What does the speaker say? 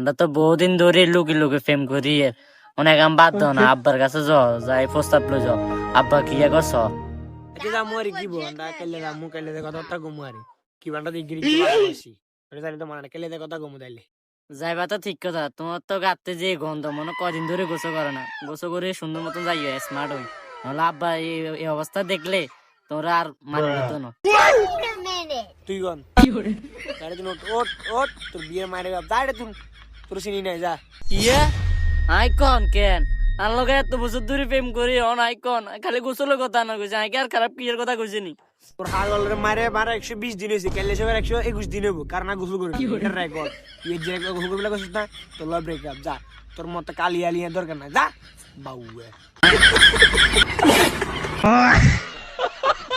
আমরা তো বহুদিন ধরে লুকি লুকি প্রেম করি অনেক আম বাদ দাও না আব্বার কাছে যাই প্রস্তাব লো যাও আব্বা কি করছ এটা যামু আর কি বন্ধা কেলে যামু কেলে দে কথা গমু আর কি বান্ডা দিগরি কি বাসি এটা জানি তো মানে কেলে দে কথা গমু দাইলে যাইবা তো ঠিক কথা তোমার তো গাতে যে গন্ধ মনে কদিন ধরে গোসল করে না গোসল করে সুন্দর মতন যাইও স্মার্ট হই নাহলে আব্বা এই অবস্থা দেখলে তোরা আর মানবে তো না তুই গন তারে তুই ওট ওট তোর বিয়ে মারে বাপ দাঁড়ে তুই তোর চিনি নাই যা ইয়ে আইকন কেন আর লগে এত বছর ধরে প্রেম করি অন আইকন খালি গোসলের কথা না কইছে আইকে আর খারাপ কিয়ের কথা কইছে নি তোর হাগলের মারে মারা 120 দিন হয়েছে কেলে সবার 121 দিন হবো কারণ না গোসল করি এটা রেকর্ড তুই যে গোসল করবি কইছিস না তোর লভ ব্রেকআপ যা তোর মত কালি আলিয়া দরকার না যা বাউয়া